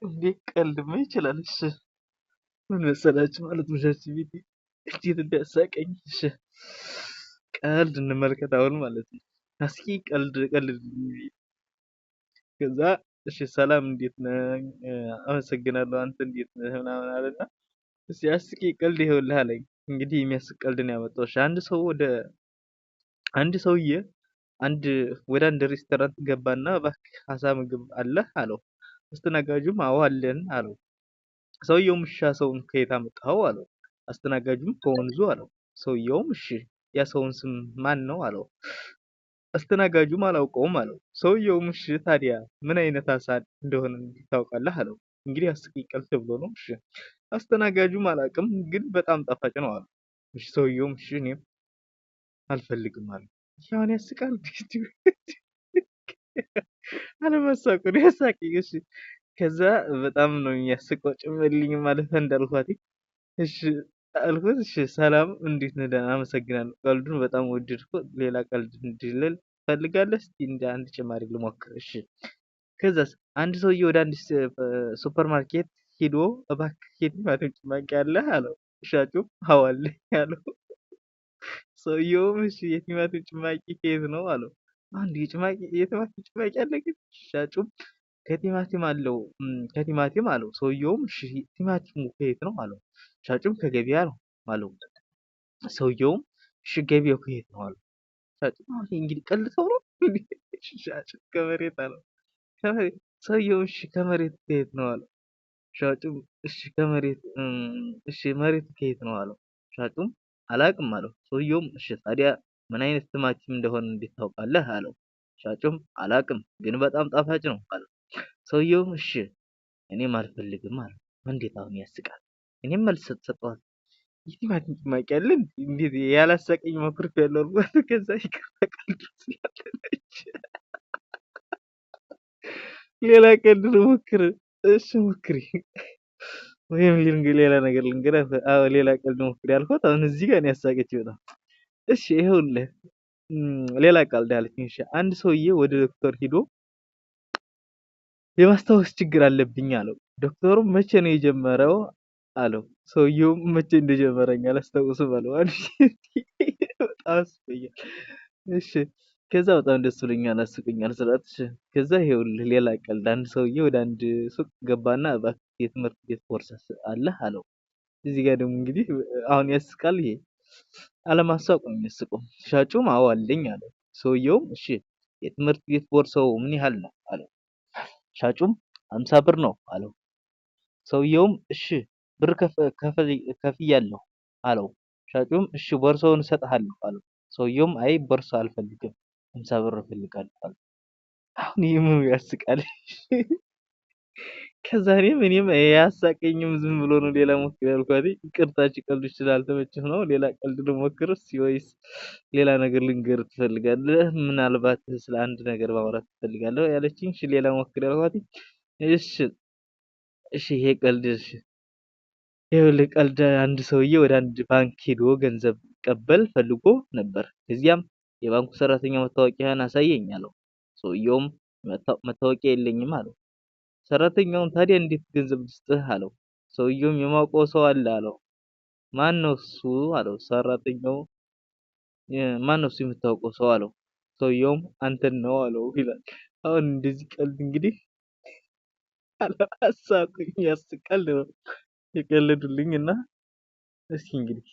እንዴ ቀልድማ ይችላል። እሺ ምን መሰላችሁ ማለት ነው ቻትጂፒቲ እንዴት እንዳሳቀኝ። እሺ ቀልድ እንመልከት አሁን ማለት ነው። እስኪ ቀልድ ቀልድ ከዛ እሺ ሰላም እንዴት ነህ? አመሰግናለሁ አንተ እንዴት ነህ? ምናምን አለና እስኪ አስቂ ቀልድ ይኸውልህ አለኝ። እንግዲህ የሚያስቅ ቀልድ ነው ያመጣው። እሺ አንድ ሰውዬ ወደ አንድ ሬስቶራንት ገባና እባክህ አሳ ምግብ አለህ አለው። አስተናጋጁም አዎ አለን አለው። ሰውየውም እሺ አሳውን ከየት አመጣኸው አለው። አስተናጋጁም ከወንዙ አለው። ሰውየውም እሺ የአሳውን ስም ማን ነው አለው። አስተናጋጁም አላውቀውም አለው። ሰውየውም እሺ ታዲያ ምን አይነት አሳ እንደሆነ ታውቃለህ አለው። እንግዲህ አስቂኝ ቀልድ ተብሎ ነው። እሺ አስተናጋጁም አላውቅም ግን በጣም ጣፋጭ ነው አለው። እሺ ሰውየውም እሺ እኔም አልፈልግም አለው። ይሄ አሁን ያስቃል? አለመሳቁ ነው ያሳቀኝ። እሺ ከዛ በጣም ነው የሚያስቀው። ጭምርልኝ ማለት እንዳልኳት እሺ አልኩት። እሺ ሰላም እንዴት ነህ? ደህና አመሰግናለሁ። ቀልዱን በጣም ወደድኩት። ሌላ ቀልድ እንድልል ትፈልጋለህ? እስኪ እንደ አንድ ጭማሪ ልሞክር። እሺ ከዛስ አንድ ሰውዬ ወደ አንድ ሱፐር ማርኬት ሄዶ እባክህ የቲማቲም ጭማቂ አለህ አለው። ሻጩም አዎ አለኝ አለው። ሰውየውም እሺ የቲማቲም ጭማቂ ከየት ነው አለው። አንድ የቲማቲም ጭማቂ አለ ግን? ሻጩም ከቲማቲም አለው ከቲማቲም አለው። ሰውየውም እሺ ቲማቲሙ ከየት ነው አለው። ሻጩም ከገበያ ነው አለው። ሰውየውም እሺ ገበያው ከየት ነው አለው። ሻጩም አሁን እንግዲህ ቀልድ ሰው ነው። ሻጩ ከመሬት አለው። ሰውየውም እሺ ከመሬት ከየት ነው አለው። ሻጩም እሺ እሺ መሬት ከየት ነው አለው። ሻጩም አላቅም አለው። ሰውየውም እሺ ታዲያ ምን አይነት ቲማቲም እንደሆነ እንዴት ታውቃለህ አለው። ሻጩም አላቅም ግን በጣም ጣፋጭ ነው አለው። ሰውየውም እሺ እኔም አልፈልግም አለው። እንዴት አሁን ያስቃል። እኔም መልስ ሰጠኋት። የቲማቲም ጭማቂ አለ እንዴት ያላሳቀኝ መኩርፍ ያለው አልኳት። ከዛ ይቅርታ ቀልድ ስላለች ሌላ ቀልድ ልሞክር። እሺ ሞክሪ ወይም ሌላ ነገር ልንገርህ። አዎ ሌላ ቀልድ ሞክሪ አልኳት። አሁን እዚህ ጋር ነው ያሳቀችኝ በጣም። እሺ ይኸውልህ ሌላ ቀልድ አለችኝ። እሺ አንድ ሰውዬ ወደ ዶክተር ሂዶ የማስታወስ ችግር አለብኝ አለው። ዶክተሩም መቼ ነው የጀመረው አለው። ሰውየውም መቼ እንደጀመረኝ አላስታውስም አለው። በጣም አስቆኛል። እሺ ከዛ በጣም ደስ ብሎኛል አስቆኛል ስላት። እሺ ከዛ ይኸውልህ ሌላ ቀልድ አንድ ሰውዬ ወደ አንድ ሱቅ ገባና እባክህ የትምህርት ቤት ቦርሳ አለህ አለው። እዚህ ጋር ደግሞ እንግዲህ አሁን ያስቃል። ይሄ አለማሳቁ ነው የሚያስቀው። ሻጩም አዎ አለኝ አለው። ሰውየውም እሺ የትምህርት ቤት ቦርሳው ምን ያህል ነው አለው። ሻጩም 50 ብር ነው አለው። ሰውየውም እሺ ብር ከፍያለሁ አለው። ሻጩም እሺ ቦርሳውን እሰጥሃለሁ አለው። ሰውየውም አይ ቦርሳ አልፈልግም 50 ብር እፈልጋለሁ አለው። አሁን ይሄ ምኑ ያስቃል? ከዛ እኔም ያሳቀኝም ዝም ብሎ ነው። ሌላ ሞክር ያልኳት ይቅርታ ቀልዶች ስላልተመቸህ ነው። ሌላ ቀልድ ልሞክር እስኪ ወይስ ሌላ ነገር ልንገርህ ትፈልጋለህ? ምናልባት ስለ አንድ ነገር ማውራት ትፈልጋለህ ያለችኝ። እሺ ሌላ ሞክር ያልኳት። እሺ ይሄ ቀልድ እሺ ይኸውልህ ቀልድ አንድ ሰውዬ ወደ አንድ ባንክ ሄዶ ገንዘብ ሊቀበል ፈልጎ ነበር። ከዚያም የባንኩ ሰራተኛ መታወቂያህን አሳየኝ አለው። ሰውየውም መታወቂያ የለኝም አለው። ሰራተኛውም ታዲያ እንዴት ገንዘብ ልስጥህ አለው። ሰውየውም የማውቀው ሰው አለ አለው። ማን ነው እሱ አለው። ሰራተኛው ማን ነው እሱ የምታውቀው ሰው አለው። ሰውየውም አንተን ነው አለው ይላል። አሁን እንደዚህ ቀልድ እንግዲህ አሳቁኝ፣ ያስቃል ነው የቀለዱልኝ። እና እስኪ እንግዲህ